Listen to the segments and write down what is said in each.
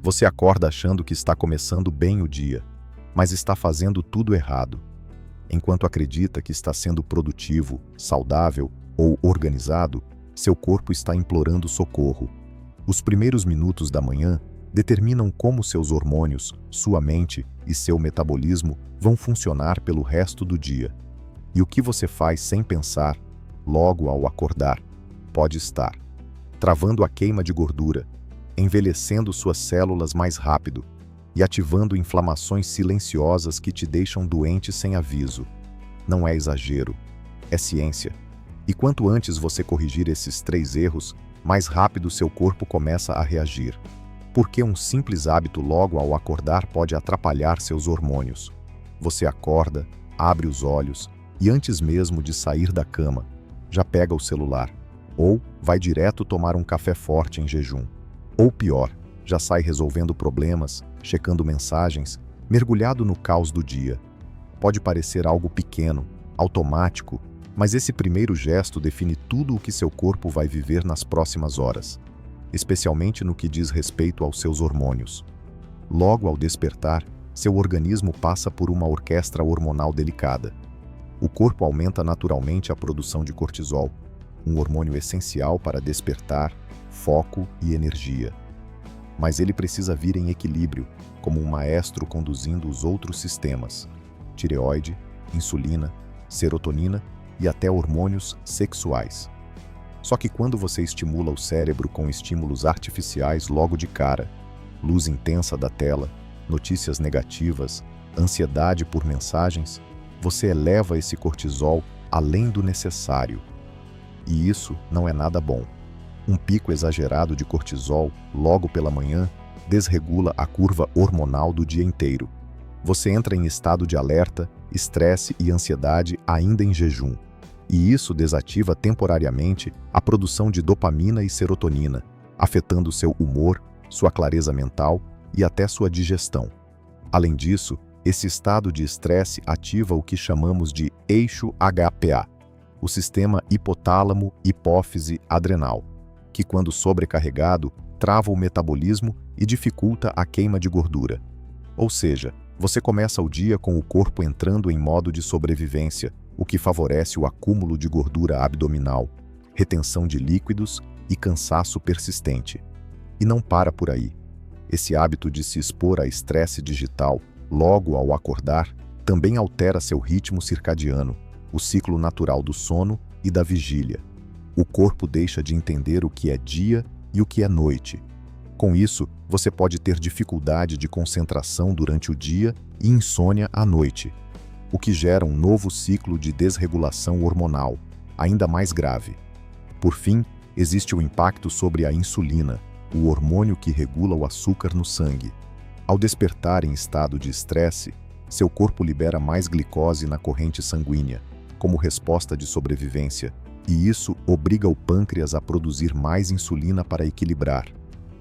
Você acorda achando que está começando bem o dia, mas está fazendo tudo errado. Enquanto acredita que está sendo produtivo, saudável ou organizado, seu corpo está implorando socorro. Os primeiros minutos da manhã determinam como seus hormônios, sua mente e seu metabolismo vão funcionar pelo resto do dia. E o que você faz sem pensar, logo ao acordar, pode estar travando a queima de gordura, envelhecendo suas células mais rápido e ativando inflamações silenciosas que te deixam doente sem aviso. Não é exagero, é ciência. E quanto antes você corrigir esses 3 erros, mais rápido seu corpo começa a reagir. Porque um simples hábito logo ao acordar pode atrapalhar seus hormônios. Você acorda, abre os olhos e antes mesmo de sair da cama, já pega o celular. Ou vai direto tomar um café forte em jejum. Ou pior, já sai resolvendo problemas, checando mensagens, mergulhado no caos do dia. Pode parecer algo pequeno, automático, mas esse primeiro gesto define tudo o que seu corpo vai viver nas próximas horas, especialmente no que diz respeito aos seus hormônios. Logo ao despertar, seu organismo passa por uma orquestra hormonal delicada. O corpo aumenta naturalmente a produção de cortisol, um hormônio essencial para despertar, foco e energia. Mas ele precisa vir em equilíbrio, como um maestro conduzindo os outros sistemas: tireoide, insulina, serotonina e até hormônios sexuais. Só que quando você estimula o cérebro com estímulos artificiais logo de cara, luz intensa da tela, notícias negativas, ansiedade por mensagens, você eleva esse cortisol além do necessário. E isso não é nada bom. Um pico exagerado de cortisol logo pela manhã desregula a curva hormonal do dia inteiro. Você entra em estado de alerta, estresse e ansiedade ainda em jejum. E isso desativa temporariamente a produção de dopamina e serotonina, afetando seu humor, sua clareza mental e até sua digestão. Além disso, esse estado de estresse ativa o que chamamos de eixo HPA, o sistema hipotálamo-hipófise-adrenal, que quando sobrecarregado, trava o metabolismo e dificulta a queima de gordura. Ou seja, você começa o dia com o corpo entrando em modo de sobrevivência, o que favorece o acúmulo de gordura abdominal, retenção de líquidos e cansaço persistente. E não para por aí. Esse hábito de se expor a estresse digital, logo ao acordar, também altera seu ritmo circadiano, o ciclo natural do sono e da vigília. O corpo deixa de entender o que é dia e o que é noite. Com isso, você pode ter dificuldade de concentração durante o dia e insônia à noite, o que gera um novo ciclo de desregulação hormonal, ainda mais grave. Por fim, existe o impacto sobre a insulina, o hormônio que regula o açúcar no sangue. Ao despertar em estado de estresse, seu corpo libera mais glicose na corrente sanguínea, como resposta de sobrevivência, e isso obriga o pâncreas a produzir mais insulina para equilibrar.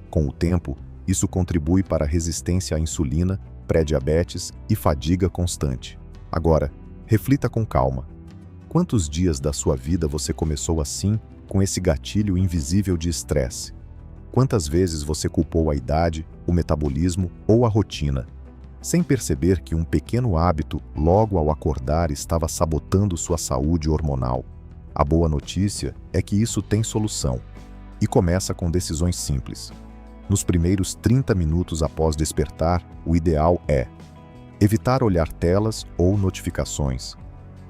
Com o tempo, isso contribui para a resistência à insulina, pré-diabetes e fadiga constante. Agora, reflita com calma. Quantos dias da sua vida você começou assim, com esse gatilho invisível de estresse? Quantas vezes você culpou a idade, o metabolismo ou a rotina, sem perceber que um pequeno hábito, logo ao acordar, estava sabotando sua saúde hormonal? A boa notícia é que isso tem solução, e começa com decisões simples. Nos primeiros 30 minutos após despertar, o ideal é evitar olhar telas ou notificações,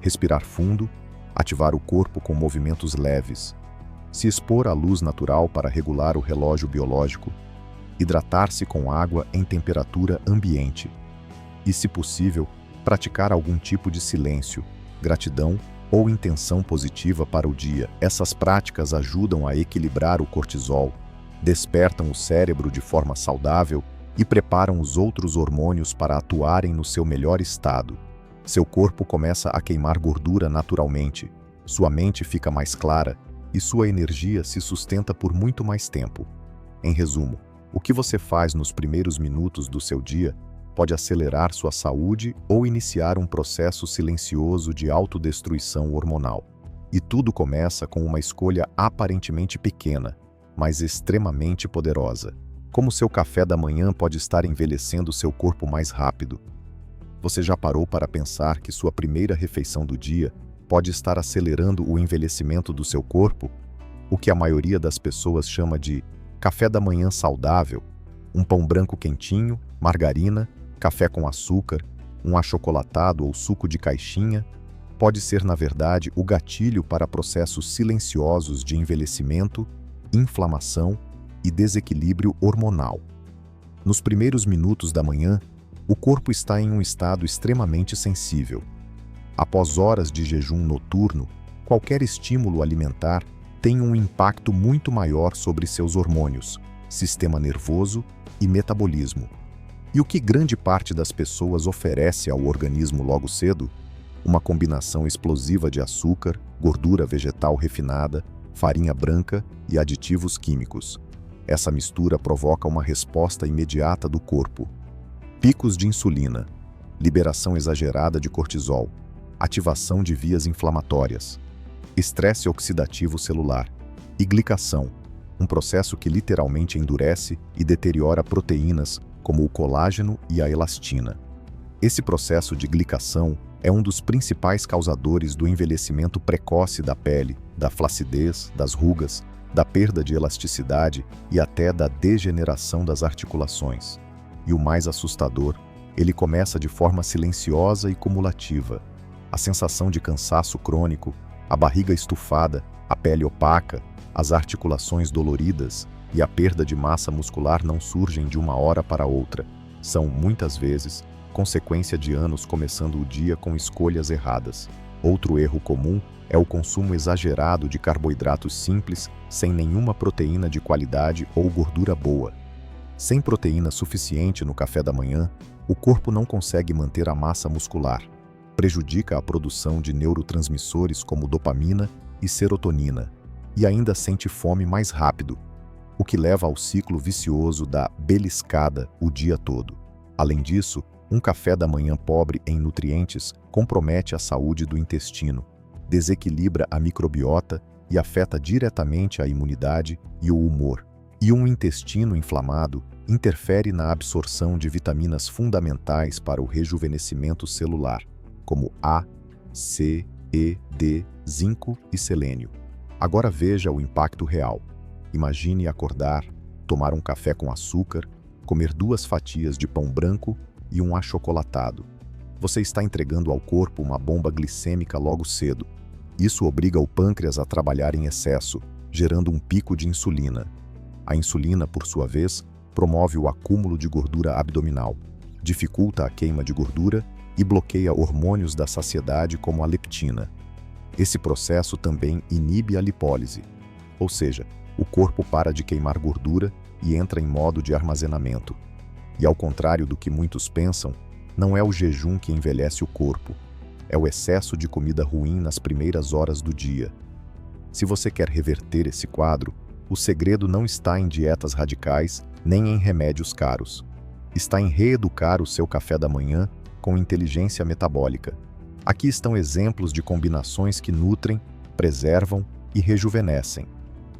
respirar fundo, ativar o corpo com movimentos leves, se expor à luz natural para regular o relógio biológico, hidratar-se com água em temperatura ambiente e, se possível, praticar algum tipo de silêncio, gratidão ou intenção positiva para o dia. Essas práticas ajudam a equilibrar o cortisol, despertam o cérebro de forma saudável e preparam os outros hormônios para atuarem no seu melhor estado. Seu corpo começa a queimar gordura naturalmente, sua mente fica mais clara e sua energia se sustenta por muito mais tempo. Em resumo, o que você faz nos primeiros minutos do seu dia pode acelerar sua saúde ou iniciar um processo silencioso de autodestruição hormonal. E tudo começa com uma escolha aparentemente pequena, mas extremamente poderosa: Como seu café da manhã pode estar envelhecendo seu corpo mais rápido? Você já parou para pensar que sua primeira refeição do dia pode estar acelerando o envelhecimento do seu corpo? O que a maioria das pessoas chama de café da manhã saudável, um pão branco quentinho, margarina, café com açúcar, um achocolatado ou suco de caixinha, pode ser, na verdade, o gatilho para processos silenciosos de envelhecimento, inflamação e desequilíbrio hormonal. Nos primeiros minutos da manhã, o corpo está em um estado extremamente sensível. Após horas de jejum noturno, qualquer estímulo alimentar tem um impacto muito maior sobre seus hormônios, sistema nervoso e metabolismo. E o que grande parte das pessoas oferece ao organismo logo cedo? Uma combinação explosiva de açúcar, gordura vegetal refinada, farinha branca e aditivos químicos. Essa mistura provoca uma resposta imediata do corpo. Picos de insulina, liberação exagerada de cortisol, ativação de vias inflamatórias, estresse oxidativo celular e glicação, um processo que literalmente endurece e deteriora proteínas como o colágeno e a elastina. Esse processo de glicação é um dos principais causadores do envelhecimento precoce da pele, da flacidez, das rugas, da perda de elasticidade e até da degeneração das articulações. E o mais assustador, ele começa de forma silenciosa e cumulativa. A sensação de cansaço crônico, a barriga estufada, a pele opaca, as articulações doloridas e a perda de massa muscular não surgem de uma hora para outra. São, muitas vezes, consequência de anos começando o dia com escolhas erradas. Outro erro comum é o consumo exagerado de carboidratos simples, sem nenhuma proteína de qualidade ou gordura boa. Sem proteína suficiente no café da manhã, o corpo não consegue manter a massa muscular. Prejudica a produção de neurotransmissores como dopamina e serotonina, e ainda sente fome mais rápido, o que leva ao ciclo vicioso da beliscada o dia todo. Além disso, um café da manhã pobre em nutrientes compromete a saúde do intestino, desequilibra a microbiota e afeta diretamente a imunidade e o humor. E um intestino inflamado interfere na absorção de vitaminas fundamentais para o rejuvenescimento celular, como A, C, E, D, zinco e selênio. Agora veja o impacto real. Imagine acordar, tomar um café com açúcar, comer 2 fatias de pão branco e um achocolatado. Você está entregando ao corpo uma bomba glicêmica logo cedo. Isso obriga o pâncreas a trabalhar em excesso, gerando um pico de insulina. A insulina, por sua vez, promove o acúmulo de gordura abdominal, dificulta a queima de gordura e bloqueia hormônios da saciedade como a leptina. Esse processo também inibe a lipólise, ou seja, o corpo para de queimar gordura e entra em modo de armazenamento. E ao contrário do que muitos pensam, não é o jejum que envelhece o corpo, é o excesso de comida ruim nas primeiras horas do dia. Se você quer reverter esse quadro, o segredo não está em dietas radicais nem em remédios caros. Está em reeducar o seu café da manhã com inteligência metabólica. Aqui estão exemplos de combinações que nutrem, preservam e rejuvenescem.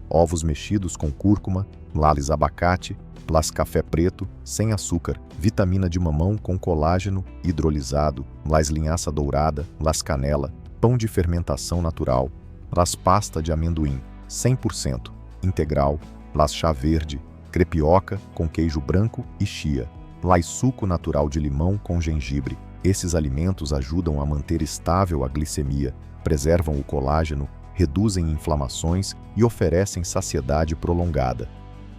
Ovos mexidos com cúrcuma, Lales abacate, Las café preto, sem açúcar, vitamina de mamão com colágeno hidrolisado, Las linhaça dourada, Las canela, pão de fermentação natural, Las pasta de amendoim, 100%, integral, Las chá verde, crepioca com queijo branco e chia, Las suco natural de limão com gengibre. Esses alimentos ajudam a manter estável a glicemia, preservam o colágeno, reduzem inflamações e oferecem saciedade prolongada.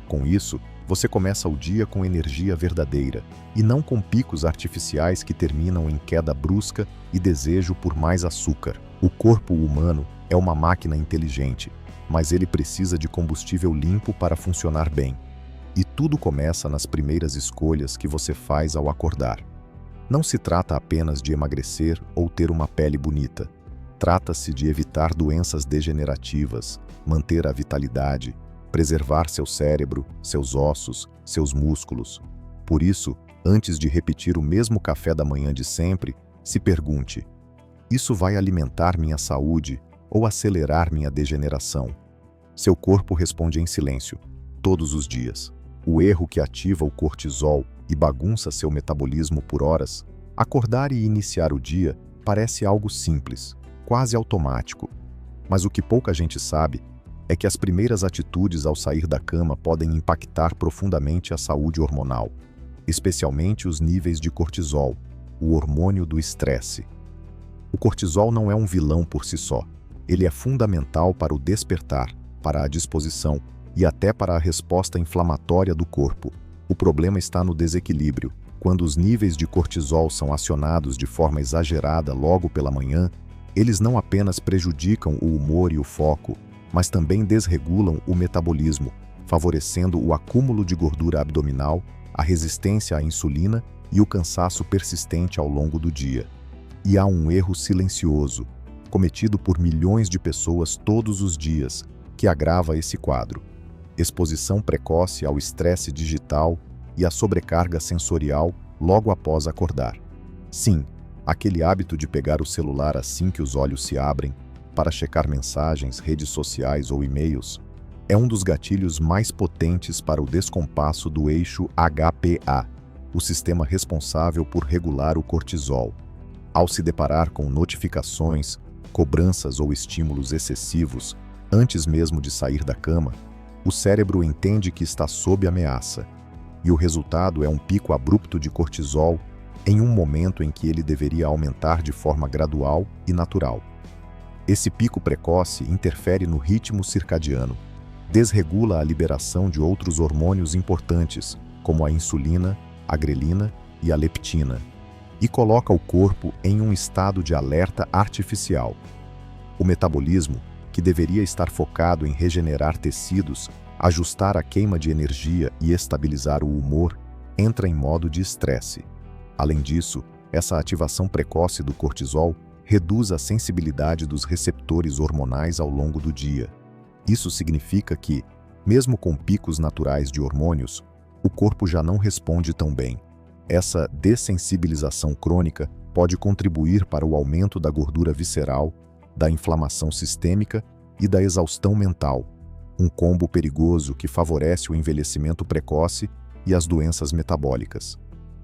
Com isso, você começa o dia com energia verdadeira, e não com picos artificiais que terminam em queda brusca e desejo por mais açúcar. O corpo humano é uma máquina inteligente, mas ele precisa de combustível limpo para funcionar bem. E tudo começa nas primeiras escolhas que você faz ao acordar. Não se trata apenas de emagrecer ou ter uma pele bonita. Trata-se de evitar doenças degenerativas, manter a vitalidade, preservar seu cérebro, seus ossos, seus músculos. Por isso, antes de repetir o mesmo café da manhã de sempre, se pergunte: isso vai alimentar minha saúde ou acelerar minha degeneração? Seu corpo responde em silêncio, todos os dias. o erro que ativa o cortisol e bagunça seu metabolismo por horas, acordar e iniciar o dia parece algo simples, quase automático. Mas o que pouca gente sabe é que as primeiras atitudes ao sair da cama podem impactar profundamente a saúde hormonal, especialmente os níveis de cortisol, o hormônio do estresse. O cortisol não é um vilão por si só. Ele é fundamental para o despertar, para a disposição e até para a resposta inflamatória do corpo. O problema está no desequilíbrio. Quando os níveis de cortisol são acionados de forma exagerada logo pela manhã, eles não apenas prejudicam o humor e o foco, mas também desregulam o metabolismo, favorecendo o acúmulo de gordura abdominal, a resistência à insulina e o cansaço persistente ao longo do dia. E há um erro silencioso, cometido por milhões de pessoas todos os dias, que agrava esse quadro: exposição precoce ao estresse digital e à sobrecarga sensorial logo após acordar. Sim, aquele hábito de pegar o celular assim que os olhos se abrem, para checar mensagens, redes sociais ou e-mails, é um dos gatilhos mais potentes para o descompasso do eixo HPA, o sistema responsável por regular o cortisol. Ao se deparar com notificações, cobranças ou estímulos excessivos, antes mesmo de sair da cama, o cérebro entende que está sob ameaça, e o resultado é um pico abrupto de cortisol em um momento em que ele deveria aumentar de forma gradual e natural. Esse pico precoce interfere no ritmo circadiano, desregula a liberação de outros hormônios importantes, como a insulina, a grelina e a leptina, e coloca o corpo em um estado de alerta artificial. O metabolismo, que deveria estar focado em regenerar tecidos, ajustar a queima de energia e estabilizar o humor, entra em modo de estresse. Além disso, essa ativação precoce do cortisol reduz a sensibilidade dos receptores hormonais ao longo do dia. Isso significa que, mesmo com picos naturais de hormônios, o corpo já não responde tão bem. Essa dessensibilização crônica pode contribuir para o aumento da gordura visceral, da inflamação sistêmica e da exaustão mental, um combo perigoso que favorece o envelhecimento precoce e as doenças metabólicas.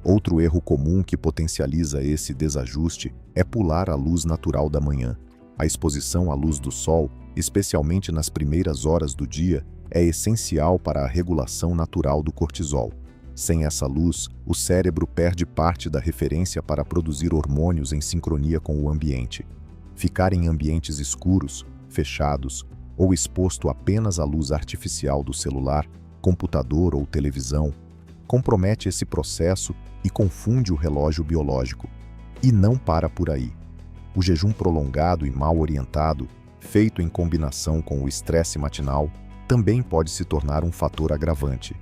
Outro erro comum que potencializa esse desajuste é pular a luz natural da manhã. A exposição à luz do sol, especialmente nas primeiras horas do dia, é essencial para a regulação natural do cortisol. Sem essa luz, o cérebro perde parte da referência para produzir hormônios em sincronia com o ambiente. Ficar em ambientes escuros, fechados, ou exposto apenas à luz artificial do celular, computador ou televisão, compromete esse processo e confunde o relógio biológico. E não para por aí. O jejum prolongado e mal orientado, feito em combinação com o estresse matinal, também pode se tornar um fator agravante.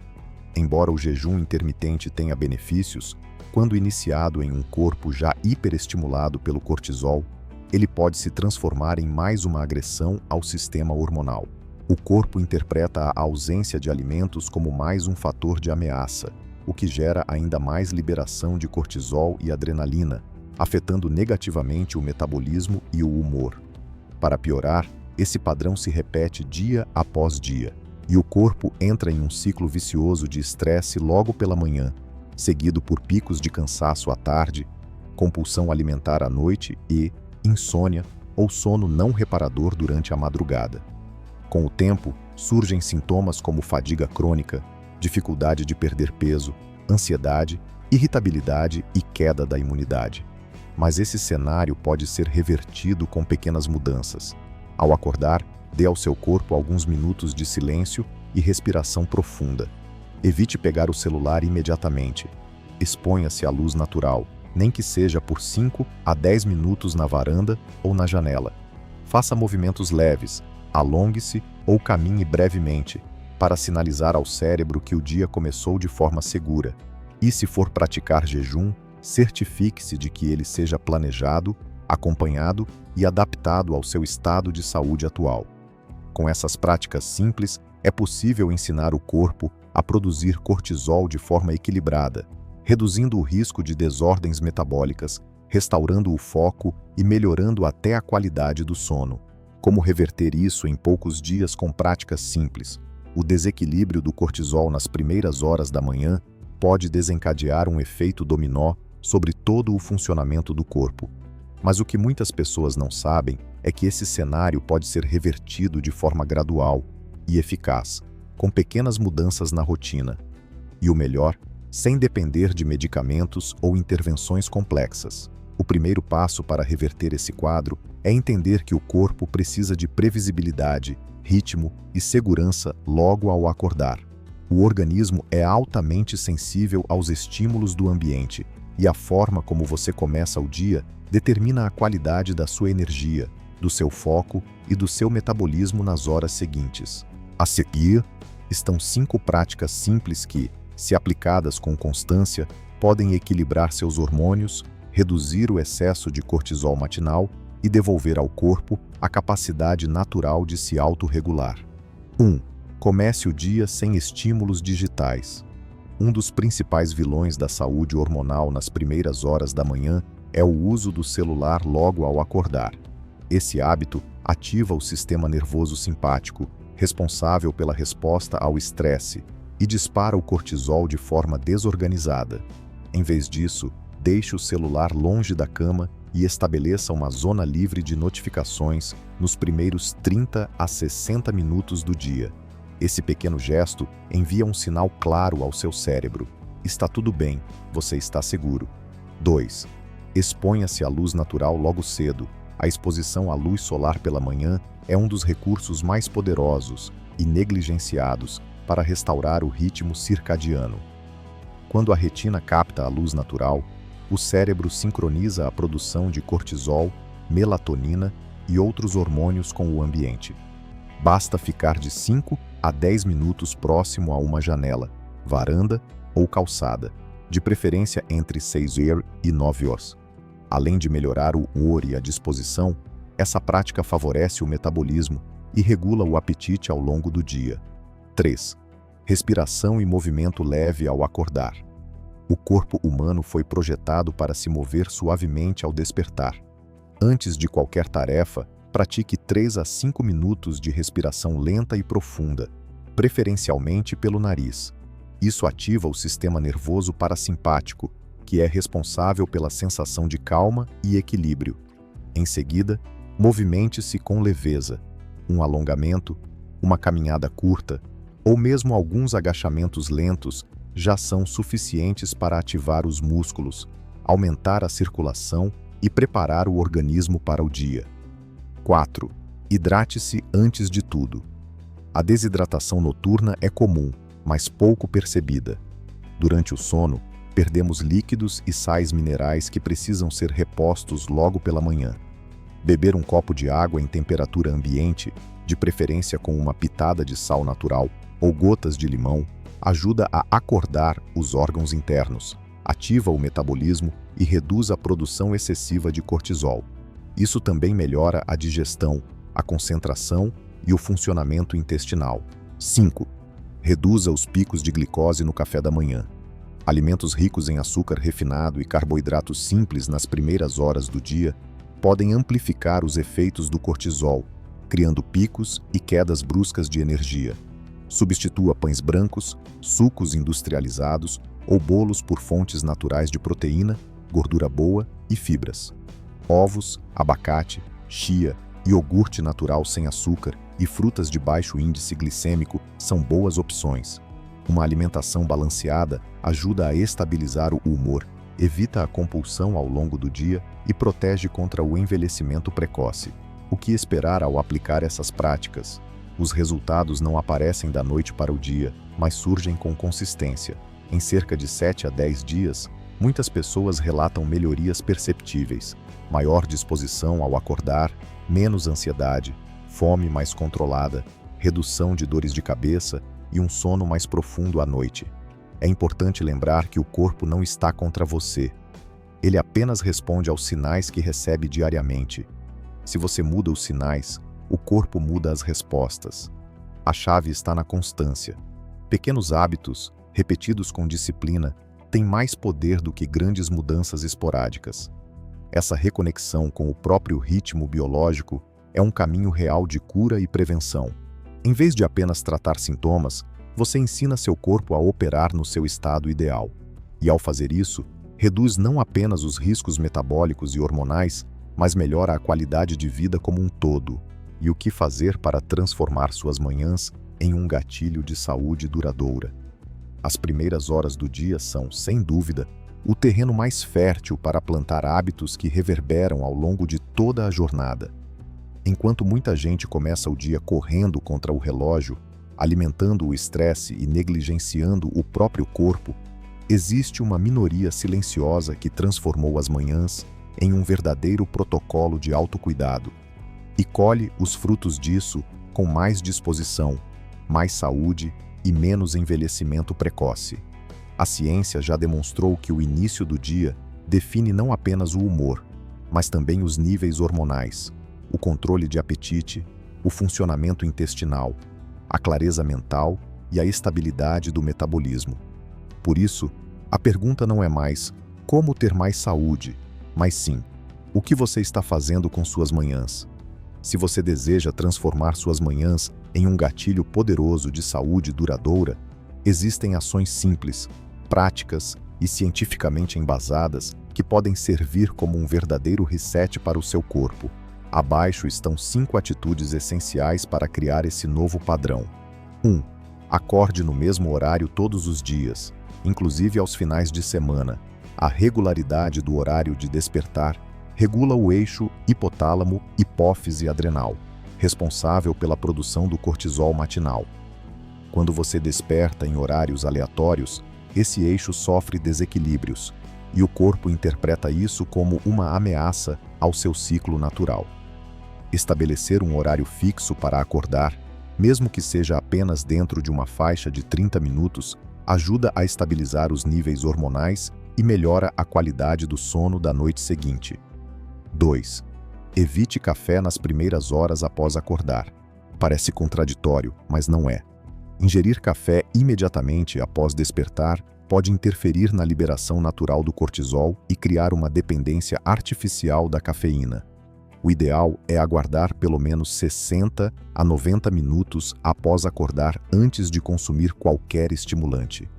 Embora o jejum intermitente tenha benefícios, quando iniciado em um corpo já hiperestimulado pelo cortisol, ele pode se transformar em mais uma agressão ao sistema hormonal. O corpo interpreta a ausência de alimentos como mais um fator de ameaça, o que gera ainda mais liberação de cortisol e adrenalina, afetando negativamente o metabolismo e o humor. Para piorar, esse padrão se repete dia após dia, e o corpo entra em um ciclo vicioso de estresse logo pela manhã, seguido por picos de cansaço à tarde, compulsão alimentar à noite e insônia ou sono não reparador durante a madrugada. Com o tempo, surgem sintomas como fadiga crônica, dificuldade de perder peso, ansiedade, irritabilidade e queda da imunidade. Mas esse cenário pode ser revertido com pequenas mudanças. Ao acordar, dê ao seu corpo alguns minutos de silêncio e respiração profunda. Evite pegar o celular imediatamente. Exponha-se à luz natural, nem que seja por 5 a 10 minutos na varanda ou na janela. Faça movimentos leves, alongue-se ou caminhe brevemente, para sinalizar ao cérebro que o dia começou de forma segura. E se for praticar jejum, certifique-se de que ele seja planejado, acompanhado e adaptado ao seu estado de saúde atual. Com essas práticas simples, é possível ensinar o corpo a produzir cortisol de forma equilibrada, reduzindo o risco de desordens metabólicas, restaurando o foco e melhorando até a qualidade do sono. Como reverter isso em poucos dias com práticas simples? O desequilíbrio do cortisol nas primeiras horas da manhã pode desencadear um efeito dominó sobre todo o funcionamento do corpo. Mas o que muitas pessoas não sabem é que esse cenário pode ser revertido de forma gradual e eficaz, com pequenas mudanças na rotina. E o melhor, sem depender de medicamentos ou intervenções complexas. O primeiro passo para reverter esse quadro é entender que o corpo precisa de previsibilidade, ritmo e segurança logo ao acordar. O organismo é altamente sensível aos estímulos do ambiente, e a forma como você começa o dia determina a qualidade da sua energia, do seu foco e do seu metabolismo nas horas seguintes. A seguir, estão 5 práticas simples que, se aplicadas com constância, podem equilibrar seus hormônios, reduzir o excesso de cortisol matinal e devolver ao corpo a capacidade natural de se autorregular. 1. Comece o dia sem estímulos digitais. Um dos principais vilões da saúde hormonal nas primeiras horas da manhã é o uso do celular logo ao acordar. Esse hábito ativa o sistema nervoso simpático, responsável pela resposta ao estresse, e dispara o cortisol de forma desorganizada. Em vez disso, deixe o celular longe da cama e estabeleça uma zona livre de notificações nos primeiros 30 a 60 minutos do dia. Esse pequeno gesto envia um sinal claro ao seu cérebro. Está tudo bem, você está seguro. 2. Exponha-se à luz natural logo cedo. A exposição à luz solar pela manhã é um dos recursos mais poderosos e negligenciados para restaurar o ritmo circadiano. Quando a retina capta a luz natural, o cérebro sincroniza a produção de cortisol, melatonina e outros hormônios com o ambiente. Basta ficar de 5 a 10 minutos próximo a uma janela, varanda ou calçada, de preferência entre 6 e 9 horas. Além de melhorar o humor e a disposição, essa prática favorece o metabolismo e regula o apetite ao longo do dia. 3. Respiração e movimento leve ao acordar. O corpo humano foi projetado para se mover suavemente ao despertar. Antes de qualquer tarefa, pratique 3 a 5 minutos de respiração lenta e profunda, preferencialmente pelo nariz. Isso ativa o sistema nervoso parasimpático, que é responsável pela sensação de calma e equilíbrio. Em seguida, movimente-se com leveza. Um alongamento, uma caminhada curta, ou mesmo alguns agachamentos lentos já são suficientes para ativar os músculos, aumentar a circulação e preparar o organismo para o dia. 4. Hidrate-se antes de tudo. A desidratação noturna é comum, mas pouco percebida. Durante o sono, perdemos líquidos e sais minerais que precisam ser repostos logo pela manhã. Beber um copo de água em temperatura ambiente, de preferência com uma pitada de sal natural ou gotas de limão, ajuda a acordar os órgãos internos, ativa o metabolismo e reduz a produção excessiva de cortisol. Isso também melhora a digestão, a concentração e o funcionamento intestinal. 5. Reduza os picos de glicose no café da manhã. Alimentos ricos em açúcar refinado e carboidratos simples nas primeiras horas do dia podem amplificar os efeitos do cortisol, criando picos e quedas bruscas de energia. Substitua pães brancos, sucos industrializados ou bolos por fontes naturais de proteína, gordura boa e fibras. Ovos, abacate, chia, iogurte natural sem açúcar e frutas de baixo índice glicêmico são boas opções. Uma alimentação balanceada ajuda a estabilizar o humor, evita a compulsão ao longo do dia e protege contra o envelhecimento precoce. O que esperar ao aplicar essas práticas? Os resultados não aparecem da noite para o dia, mas surgem com consistência. Em cerca de 7 a 10 dias, muitas pessoas relatam melhorias perceptíveis, maior disposição ao acordar, menos ansiedade, fome mais controlada, redução de dores de cabeça e um sono mais profundo à noite. É importante lembrar que o corpo não está contra você. Ele apenas responde aos sinais que recebe diariamente. Se você muda os sinais, o corpo muda as respostas. A chave está na constância. Pequenos hábitos, repetidos com disciplina, têm mais poder do que grandes mudanças esporádicas. Essa reconexão com o próprio ritmo biológico é um caminho real de cura e prevenção. Em vez de apenas tratar sintomas, você ensina seu corpo a operar no seu estado ideal. E ao fazer isso, reduz não apenas os riscos metabólicos e hormonais, mas melhora a qualidade de vida como um todo. E o que fazer para transformar suas manhãs em um gatilho de saúde duradoura? As primeiras horas do dia são, sem dúvida, o terreno mais fértil para plantar hábitos que reverberam ao longo de toda a jornada. Enquanto muita gente começa o dia correndo contra o relógio, alimentando o estresse e negligenciando o próprio corpo, existe uma minoria silenciosa que transformou as manhãs em um verdadeiro protocolo de autocuidado e colhe os frutos disso com mais disposição, mais saúde e menos envelhecimento precoce. A ciência já demonstrou que o início do dia define não apenas o humor, mas também os níveis hormonais, o controle de apetite, o funcionamento intestinal, a clareza mental e a estabilidade do metabolismo. Por isso, a pergunta não é mais como ter mais saúde, mas sim, o que você está fazendo com suas manhãs? Se você deseja transformar suas manhãs em um gatilho poderoso de saúde duradoura, existem ações simples, práticas e cientificamente embasadas que podem servir como um verdadeiro reset para o seu corpo. Abaixo estão 5 atitudes essenciais para criar esse novo padrão. 1. Acorde no mesmo horário todos os dias, inclusive aos finais de semana. A regularidade do horário de despertar regula o eixo hipotálamo-hipófise-adrenal, responsável pela produção do cortisol matinal. Quando você desperta em horários aleatórios, esse eixo sofre desequilíbrios, e o corpo interpreta isso como uma ameaça ao seu ciclo natural. Estabelecer um horário fixo para acordar, mesmo que seja apenas dentro de uma faixa de 30 minutos, ajuda a estabilizar os níveis hormonais e melhora a qualidade do sono da noite seguinte. 2. Evite café nas primeiras horas após acordar. Parece contraditório, mas não é. Ingerir café imediatamente após despertar pode interferir na liberação natural do cortisol e criar uma dependência artificial da cafeína. O ideal é aguardar pelo menos 60 a 90 minutos após acordar antes de consumir qualquer estimulante.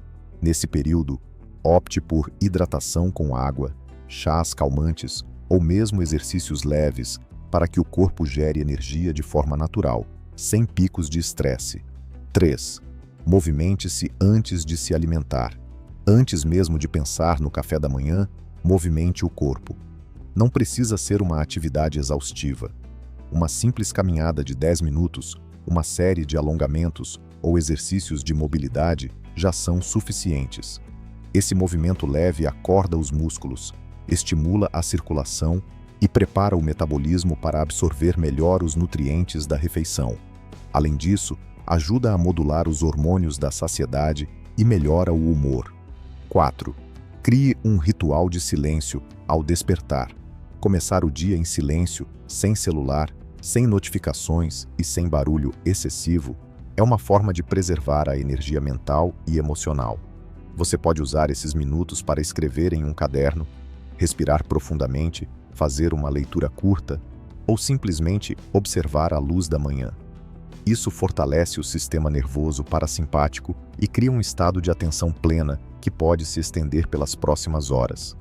Nesse período, opte por hidratação com água, chás calmantes ou mesmo exercícios leves para que o corpo gere energia de forma natural, sem picos de estresse. 3. Movimente-se antes de se alimentar. Antes mesmo de pensar no café da manhã, movimente o corpo. Não precisa ser uma atividade exaustiva. Uma simples caminhada de 10 minutos, uma série de alongamentos ou exercícios de mobilidade já são suficientes. Esse movimento leve acorda os músculos, estimula a circulação e prepara o metabolismo para absorver melhor os nutrientes da refeição. Além disso, ajuda a modular os hormônios da saciedade e melhora o humor. 4. Crie um ritual de silêncio ao despertar. Começar o dia em silêncio, sem celular, sem notificações e sem barulho excessivo, é uma forma de preservar a energia mental e emocional. Você pode usar esses minutos para escrever em um caderno, respirar profundamente, fazer uma leitura curta ou simplesmente observar a luz da manhã. Isso fortalece o sistema nervoso parasimpático e cria um estado de atenção plena que pode se estender pelas próximas horas.